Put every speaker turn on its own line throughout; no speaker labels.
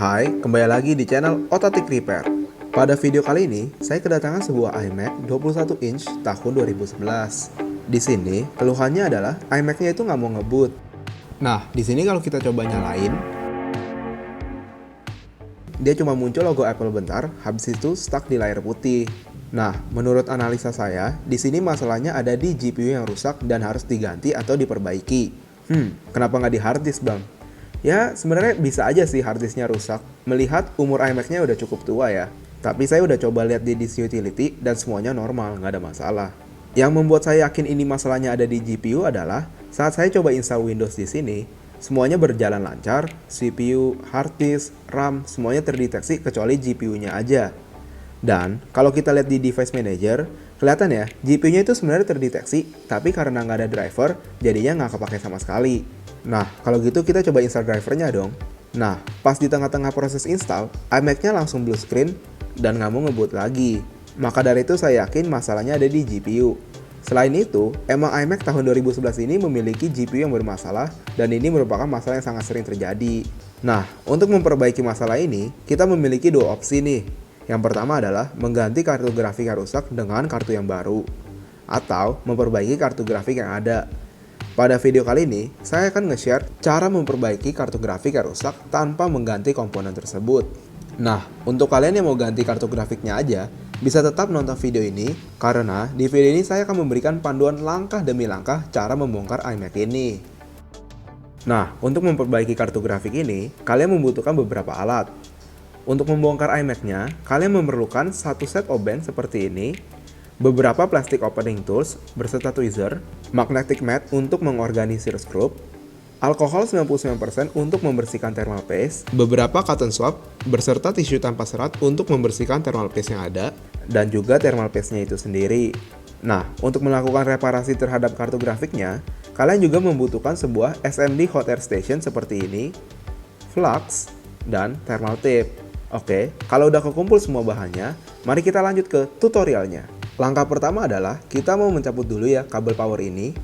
Hai, kembali lagi di channel Ototik Repair. Pada video kali ini, saya kedatangan sebuah iMac 21 inch tahun 2011. Di sini, keluhannya adalah iMac-nya itu nggak mau nge-boot. Nah, di sini kalau kita coba nyalain, dia cuma muncul logo Apple bentar, habis itu stuck di layar putih. Nah, menurut analisa saya, di sini masalahnya ada di GPU yang rusak dan harus diganti atau diperbaiki. Kenapa nggak di hard disk, Bang? Ya, sebenarnya bisa aja sih hard disknya rusak. Melihat umur iMac-nya udah cukup tua ya. Tapi saya udah coba lihat di disk utility dan semuanya normal, nggak ada masalah. Yang membuat saya yakin ini masalahnya ada di GPU adalah saat saya coba install Windows di sini, semuanya berjalan lancar, CPU, hard disk, RAM, semuanya terdeteksi kecuali GPU-nya aja. Dan kalau kita lihat di device manager, kelihatan ya, GPU-nya itu sebenarnya terdeteksi, tapi karena nggak ada driver, jadinya nggak kepake sama sekali. Nah, kalau gitu kita coba install drivernya dong. Nah, pas di tengah-tengah proses install, iMac-nya langsung blue screen dan nggak mau nge-boot lagi. Maka dari itu saya yakin masalahnya ada di GPU. Selain itu, emang iMac tahun 2011 ini memiliki GPU yang bermasalah dan ini merupakan masalah yang sangat sering terjadi. Nah, untuk memperbaiki masalah ini, kita memiliki dua opsi nih. Yang pertama adalah mengganti kartu grafik yang rusak dengan kartu yang baru, atau memperbaiki kartu grafik yang ada. Pada video kali ini, saya akan nge-share cara memperbaiki kartu grafik yang rusak tanpa mengganti komponen tersebut. Nah, untuk kalian yang mau ganti kartu grafiknya aja, bisa tetap nonton video ini, karena di video ini saya akan memberikan panduan langkah demi langkah cara membongkar iMac ini. Nah, untuk memperbaiki kartu grafik ini, kalian membutuhkan beberapa alat. Untuk membongkar iMac-nya, kalian memerlukan satu set oben seperti ini, beberapa plastik opening tools beserta tweezer, magnetic mat untuk mengorganisir skrup, alkohol 99% untuk membersihkan thermal paste, beberapa cotton swab beserta tisu tanpa serat untuk membersihkan thermal paste yang ada, dan juga thermal paste-nya itu sendiri. Nah, untuk melakukan reparasi terhadap kartu grafiknya, kalian juga membutuhkan sebuah SMD hot air station seperti ini, flux, dan thermal tape. Oke, kalau udah kekumpul semua bahannya, mari kita lanjut ke tutorialnya. Langkah pertama adalah kita mau mencabut dulu ya kabel power ini.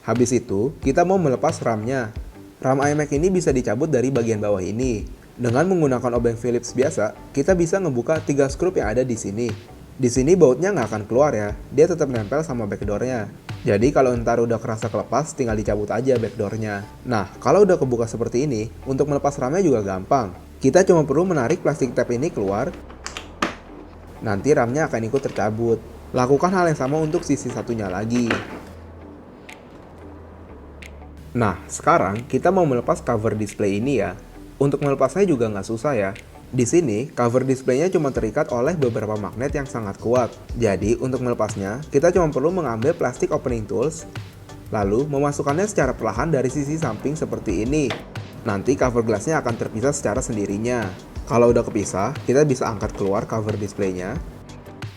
Habis itu, kita mau melepas RAM-nya. RAM iMac ini bisa dicabut dari bagian bawah ini. Dengan menggunakan obeng Phillips biasa, kita bisa ngebuka 3 skrup yang ada di sini. Di sini bautnya nggak akan keluar ya, dia tetap nempel sama backdoor-nya. Jadi kalau ntar udah kerasa kelepas, tinggal dicabut aja backdoor-nya. Nah, kalau udah kebuka seperti ini, untuk melepas RAM-nya juga gampang. Kita cuma perlu menarik plastik tab ini keluar, nanti RAM-nya akan ikut tercabut. Lakukan hal yang sama untuk sisi satunya lagi. Nah, sekarang kita mau melepas cover display ini ya. Untuk melepasnya juga nggak susah ya. Di sini, cover displaynya cuma terikat oleh beberapa magnet yang sangat kuat. Jadi, untuk melepasnya, kita cuma perlu mengambil plastik opening tools, lalu memasukkannya secara perlahan dari sisi samping seperti ini. Nanti cover glassnya akan terpisah secara sendirinya. Kalau udah kepisah, kita bisa angkat keluar cover displaynya.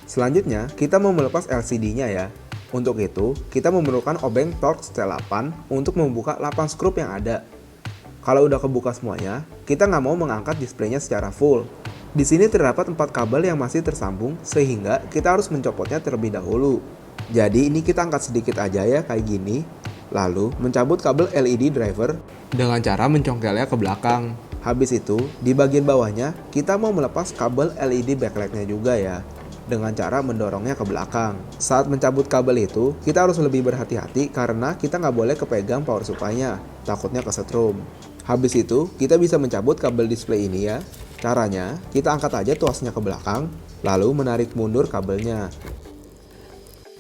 Selanjutnya, kita mau melepas LCD-nya ya. Untuk itu, kita memerlukan obeng Torx T8 untuk membuka 8 skrup yang ada. Kalau udah kebuka semuanya, kita nggak mau mengangkat displaynya secara full. Di sini terdapat 4 kabel yang masih tersambung, sehingga kita harus mencopotnya terlebih dahulu. Jadi ini kita angkat sedikit aja ya, kayak gini. Lalu, mencabut kabel LED driver dengan cara mencongkelnya ke belakang. Habis itu, di bagian bawahnya, kita mau melepas kabel LED backlight-nya juga ya, dengan cara mendorongnya ke belakang. Saat mencabut kabel itu, kita harus lebih berhati-hati karena kita nggak boleh kepegang power supply-nya, takutnya kesetrum. Habis itu, kita bisa mencabut kabel display ini ya. Caranya, kita angkat aja tuasnya ke belakang, lalu menarik mundur kabelnya.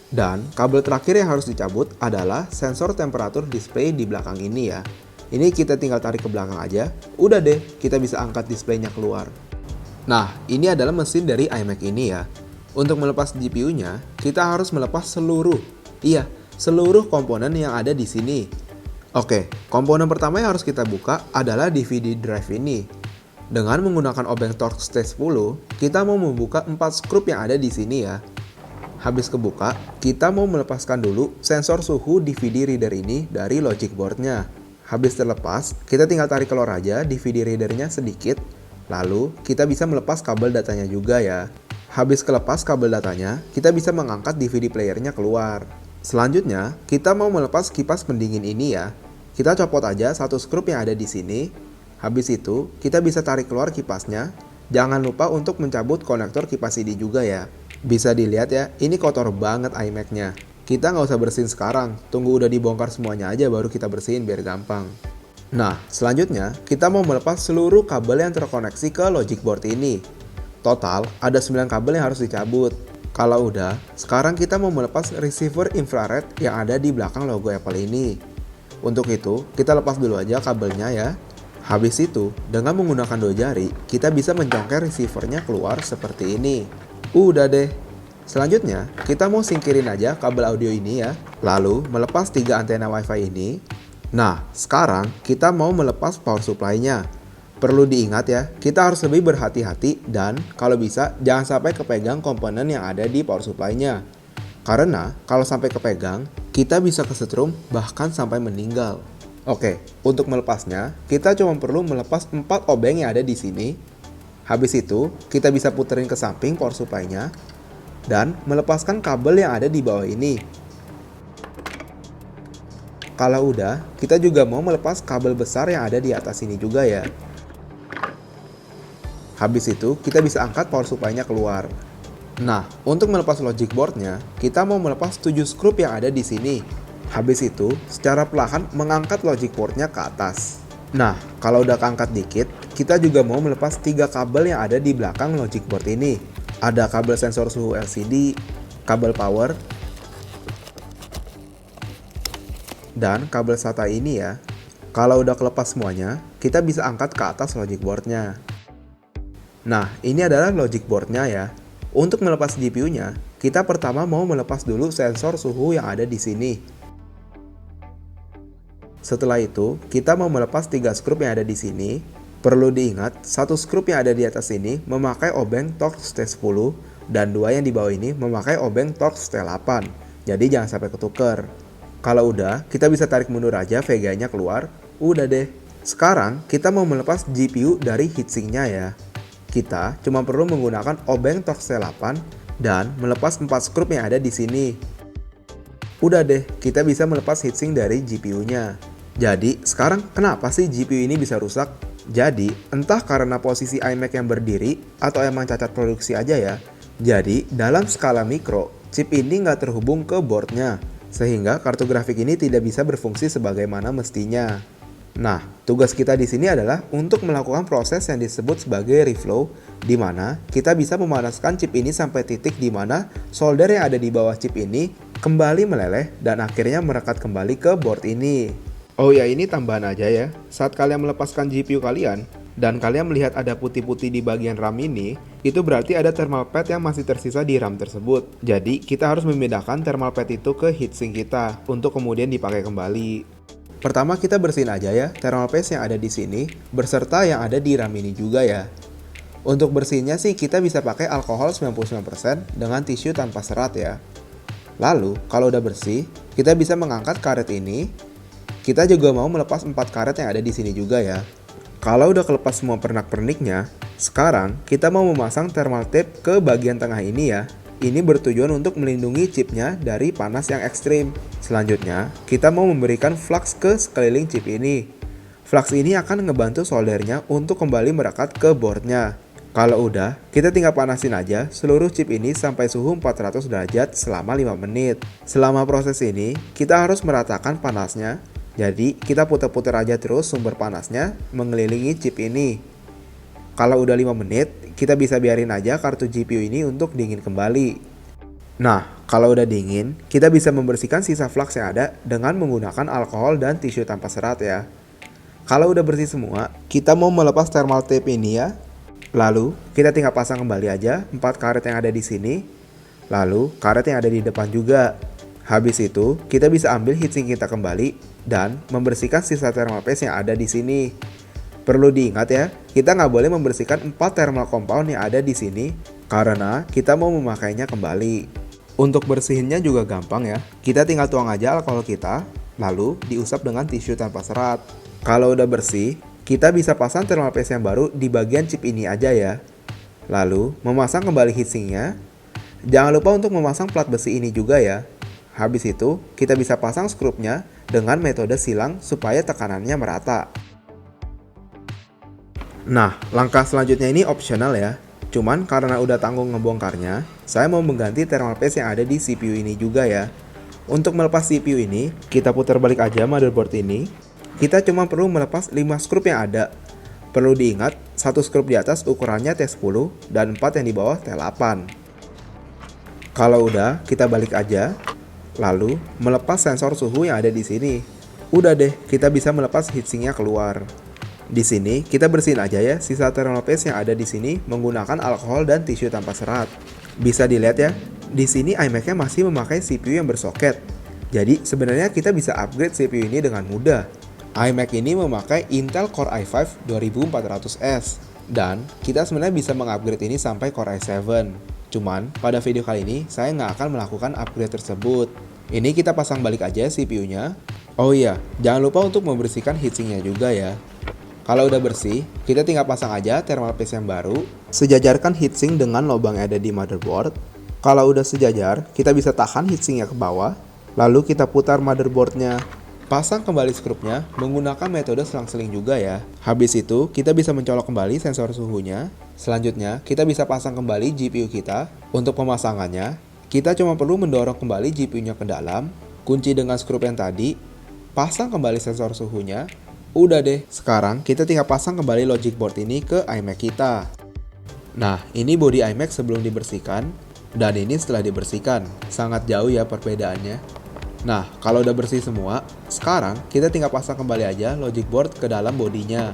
Dan kabel terakhir yang harus dicabut adalah sensor temperatur display di belakang ini ya. Ini kita tinggal tarik ke belakang aja, udah deh kita bisa angkat displaynya keluar. Nah, ini adalah mesin dari iMac ini ya. Untuk melepas GPU-nya, kita harus melepas seluruh komponen yang ada di sini. Oke, komponen pertama yang harus kita buka adalah DVD drive ini. Dengan menggunakan obeng Torx T10, kita mau membuka 4 skrup yang ada di sini ya. Habis kebuka, kita mau melepaskan dulu sensor suhu DVD reader ini dari logic board-nya. Habis terlepas, kita tinggal tarik keluar aja DVD readernya sedikit, lalu kita bisa melepas kabel datanya juga ya. Habis kelepas kabel datanya, kita bisa mengangkat DVD playernya keluar. Selanjutnya, kita mau melepas kipas pendingin ini ya. Kita copot aja satu skrup yang ada di sini, Habis itu, kita bisa tarik keluar kipasnya. Jangan lupa untuk mencabut konektor kipas ini juga ya. Bisa dilihat ya, ini kotor banget iMac-nya. Kita nggak usah bersihin sekarang, tunggu udah dibongkar semuanya aja baru kita bersihin biar gampang. Nah, selanjutnya kita mau melepas seluruh kabel yang terkoneksi ke logic board ini. Total, ada 9 kabel yang harus dicabut. Kalau udah, sekarang kita mau melepas receiver infrared yang ada di belakang logo Apple ini. Untuk itu, kita lepas dulu aja kabelnya ya. Habis itu, dengan menggunakan 2 jari, kita bisa mencongkel receivernya keluar seperti ini. Udah deh. Selanjutnya, kita mau singkirin aja kabel audio ini ya. Lalu, melepas 3 antena WiFi ini. Nah, sekarang kita mau melepas power supply-nya. Perlu diingat ya, kita harus lebih berhati-hati dan kalau bisa jangan sampai kepegang komponen yang ada di power supply-nya. Karena kalau sampai kepegang, kita bisa kesetrum bahkan sampai meninggal. Oke, untuk melepasnya, kita cuma perlu melepas 4 obeng yang ada di sini. Habis itu, kita bisa puterin ke samping power supply-nya dan melepaskan kabel yang ada di bawah ini. Kalau udah, kita juga mau melepas kabel besar yang ada di atas ini juga ya. Habis itu, kita bisa angkat power supply-nya keluar. Nah, untuk melepas logic board-nya, kita mau melepas 7 skrup yang ada di sini. Habis itu, secara perlahan mengangkat logic board-nya ke atas. Nah, kalau udah keangkat dikit, kita juga mau melepas 3 kabel yang ada di belakang logic board ini. Ada kabel sensor suhu LCD, kabel power, dan kabel SATA ini ya. Kalau udah kelepas semuanya, kita bisa angkat ke atas logic board-nya. Nah, ini adalah logic board-nya ya. Untuk melepas GPU-nya, kita pertama mau melepas dulu sensor suhu yang ada di sini. Setelah itu, kita mau melepas 3 skrup yang ada di sini. Perlu diingat, 1 skrup yang ada di atas ini memakai obeng Torx T10 dan 2 yang di bawah ini memakai obeng Torx T8. Jadi jangan sampai ketuker. Kalau udah, kita bisa tarik mundur aja VGA-nya keluar. Udah deh. Sekarang, kita mau melepas GPU dari heatsink-nya ya. Kita cuma perlu menggunakan obeng Torx T8 dan melepas 4 skrup yang ada di sini. Udah deh, kita bisa melepas heatsink dari GPU-nya. Jadi, sekarang kenapa sih GPU ini bisa rusak? Jadi, entah karena posisi iMac yang berdiri atau emang cacat produksi aja ya. Jadi, dalam skala mikro, chip ini nggak terhubung ke boardnya, sehingga kartu grafik ini tidak bisa berfungsi sebagaimana mestinya. Nah, tugas kita di sini adalah untuk melakukan proses yang disebut sebagai reflow, di mana kita bisa memanaskan chip ini sampai titik di mana solder yang ada di bawah chip ini kembali meleleh dan akhirnya merekat kembali ke board ini. Oh ya, ini tambahan aja ya. Saat kalian melepaskan GPU kalian dan kalian melihat ada putih-putih di bagian RAM ini, itu berarti ada thermal pad yang masih tersisa di RAM tersebut. Jadi, kita harus memindahkan thermal pad itu ke heatsink kita untuk kemudian dipakai kembali. Pertama kita bersihin aja ya thermal paste yang ada di sini berserta yang ada di RAM ini juga ya. Untuk bersihinnya sih kita bisa pakai alkohol 99% dengan tisu tanpa serat ya. Lalu kalau udah bersih, kita bisa mengangkat karet ini. Kita juga mau melepas 4 karet yang ada di sini juga ya. Kalau udah kelepas semua pernak-perniknya, sekarang kita mau memasang thermal tape ke bagian tengah ini ya. Ini bertujuan untuk melindungi chipnya dari panas yang ekstrim. Selanjutnya, kita mau memberikan flux ke sekeliling chip ini. Flux ini akan ngebantu soldernya untuk kembali merekat ke boardnya. Kalau udah, kita tinggal panasin aja seluruh chip ini sampai suhu 400 derajat selama 5 menit. Selama proses ini, kita harus meratakan panasnya. Jadi, kita putar-putar aja terus sumber panasnya mengelilingi chip ini. Kalau udah 5 menit, kita bisa biarin aja kartu GPU ini untuk dingin kembali. Nah, kalau udah dingin, kita bisa membersihkan sisa flux yang ada dengan menggunakan alkohol dan tisu tanpa serat ya. Kalau udah bersih semua, kita mau melepas thermal tape ini ya. Lalu, kita tinggal pasang kembali aja 4 karet yang ada di sini. Lalu, karet yang ada di depan juga. Habis itu, kita bisa ambil heatsink kita kembali dan membersihkan sisa thermal paste yang ada di sini. Perlu diingat ya, kita nggak boleh membersihkan 4 thermal compound yang ada di sini karena kita mau memakainya kembali. Untuk bersihinnya juga gampang ya. Kita tinggal tuang aja alkohol kita, lalu diusap dengan tisu tanpa serat. Kalau udah bersih, kita bisa pasang thermal paste yang baru di bagian chip ini aja ya. Lalu, memasang kembali heatsinknya. Jangan lupa untuk memasang plat besi ini juga ya. Habis itu, kita bisa pasang skrupnya dengan metode silang supaya tekanannya merata. Nah, langkah selanjutnya ini opsional ya. Cuman karena udah tanggung ngebongkarnya, saya mau mengganti thermal paste yang ada di CPU ini juga ya. Untuk melepas CPU ini, kita putar balik aja motherboard ini. Kita cuma perlu melepas 5 skrup yang ada. Perlu diingat, satu skrup di atas ukurannya T10 dan 4 yang di bawah T8. Kalau udah, kita balik aja. Lalu, melepas sensor suhu yang ada di sini. Udah deh, kita bisa melepas heatsinknya keluar. Di sini, kita bersihin aja ya sisa thermal paste yang ada di sini menggunakan alkohol dan tisu tanpa serat. Bisa dilihat ya, di sini iMac-nya masih memakai CPU yang bersoket. Jadi, sebenarnya kita bisa upgrade CPU ini dengan mudah. iMac ini memakai Intel Core i5 2400S. Dan, kita sebenarnya bisa mengupgrade ini sampai Core i7. Cuman, pada video kali ini, saya nggak akan melakukan upgrade tersebut. Ini kita pasang balik aja CPU-nya. Oh iya, jangan lupa untuk membersihkan heatsinknya juga ya. Kalau udah bersih, kita tinggal pasang aja thermal paste yang baru. Sejajarkan heatsink dengan lubang yang ada di motherboard. Kalau udah sejajar, kita bisa tahan heatsinknya ke bawah. Lalu kita putar motherboardnya. Pasang kembali skrupnya menggunakan metode selang-seling juga ya. Habis itu, kita bisa mencolok kembali sensor suhunya. Selanjutnya, kita bisa pasang kembali GPU kita. Untuk pemasangannya, kita cuma perlu mendorong kembali GPU-nya ke dalam. Kunci dengan skrup yang tadi. Pasang kembali sensor suhunya. Udah deh, sekarang kita tinggal pasang kembali logic board ini ke iMac kita. Nah, ini bodi iMac sebelum dibersihkan, dan ini setelah dibersihkan. Sangat jauh ya perbedaannya. Nah, kalau udah bersih semua, sekarang kita tinggal pasang kembali aja logic board ke dalam bodinya.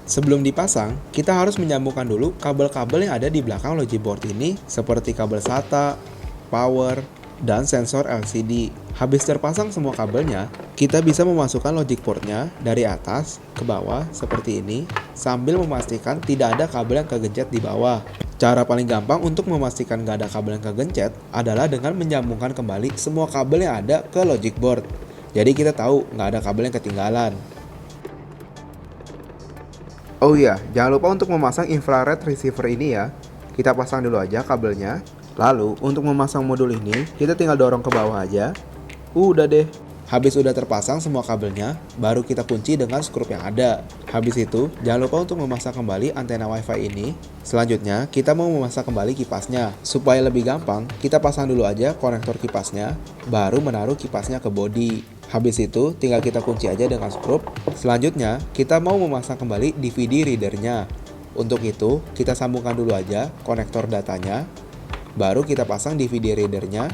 Sebelum dipasang, kita harus menyambungkan dulu kabel-kabel yang ada di belakang logic board ini, seperti kabel SATA, power, dan sensor LCD. Habis terpasang semua kabelnya, kita bisa memasukkan logic portnya dari atas ke bawah seperti ini, sambil memastikan tidak ada kabel yang kegencet di bawah. Cara paling gampang untuk memastikan gak ada kabel yang kegencet adalah dengan menyambungkan kembali semua kabel yang ada ke logic board. Jadi kita tahu nggak ada kabel yang ketinggalan. Oh iya, jangan lupa untuk memasang infrared receiver ini ya. Kita pasang dulu aja kabelnya. Lalu, untuk memasang modul ini, kita tinggal dorong ke bawah aja. Udah deh. Habis udah terpasang semua kabelnya, baru kita kunci dengan skrup yang ada. Habis itu, jangan lupa untuk memasang kembali antena WiFi ini. Selanjutnya, kita mau memasang kembali kipasnya. Supaya lebih gampang, kita pasang dulu aja konektor kipasnya, baru menaruh kipasnya ke bodi. Habis itu, tinggal kita kunci aja dengan skrup. Selanjutnya, kita mau memasang kembali DVD readernya. Untuk itu, kita sambungkan dulu aja konektor datanya. Baru kita pasang DVD readernya.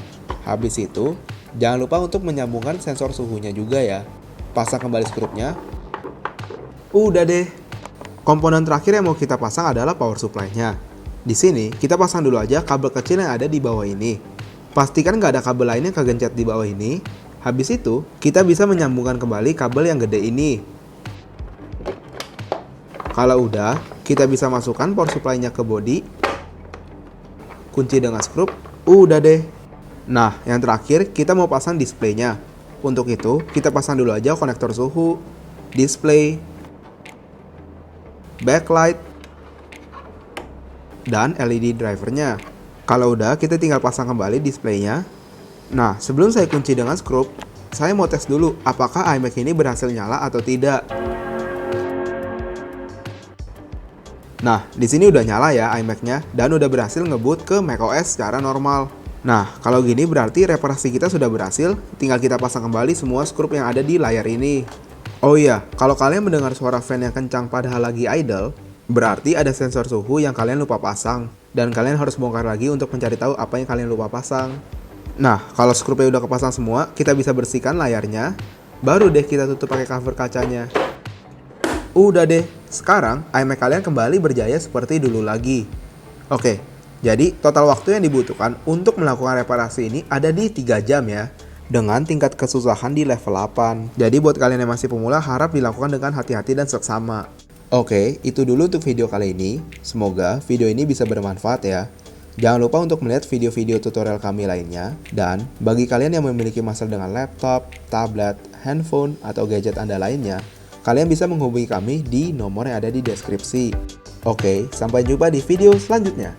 Habis itu, jangan lupa untuk menyambungkan sensor suhunya juga ya. Pasang kembali skrupnya. Udah deh. Komponen terakhir yang mau kita pasang adalah power supply-nya. Di sini, kita pasang dulu aja kabel kecil yang ada di bawah ini. Pastikan nggak ada kabel lain yang kegencet di bawah ini. Habis itu, kita bisa menyambungkan kembali kabel yang gede ini. Kalau udah, kita bisa masukkan power supply-nya ke bodi. Kunci dengan skrup, udah deh. Nah, yang terakhir kita mau pasang displaynya. Untuk itu, kita pasang dulu aja konektor suhu, display, backlight, dan LED drivernya. Kalau udah, kita tinggal pasang kembali displaynya. Nah, sebelum saya kunci dengan skrup, saya mau tes dulu apakah iMac ini berhasil nyala atau tidak. Nah, di sini udah nyala ya iMac-nya dan udah berhasil nge-boot ke macOS secara normal. Nah, kalau gini berarti reparasi kita sudah berhasil, tinggal kita pasang kembali semua skrup yang ada di layar ini. Oh iya, kalau kalian mendengar suara fan yang kencang padahal lagi idle, berarti ada sensor suhu yang kalian lupa pasang, dan kalian harus bongkar lagi untuk mencari tahu apa yang kalian lupa pasang. Nah, kalau skrupnya udah kepasang semua, kita bisa bersihkan layarnya, baru deh kita tutup pakai cover kacanya. Udah deh, sekarang iMac kalian kembali berjaya seperti dulu lagi. Oke, jadi total waktu yang dibutuhkan untuk melakukan reparasi ini ada di 3 jam ya, dengan tingkat kesusahan di level 8. Jadi buat kalian yang masih pemula harap dilakukan dengan hati-hati dan seksama. Oke, itu dulu untuk video kali ini. Semoga video ini bisa bermanfaat ya. Jangan lupa untuk melihat video-video tutorial kami lainnya. Dan bagi kalian yang memiliki masalah dengan laptop, tablet, handphone, atau gadget Anda lainnya, kalian bisa menghubungi kami di nomor yang ada di deskripsi. Oke, sampai jumpa di video selanjutnya.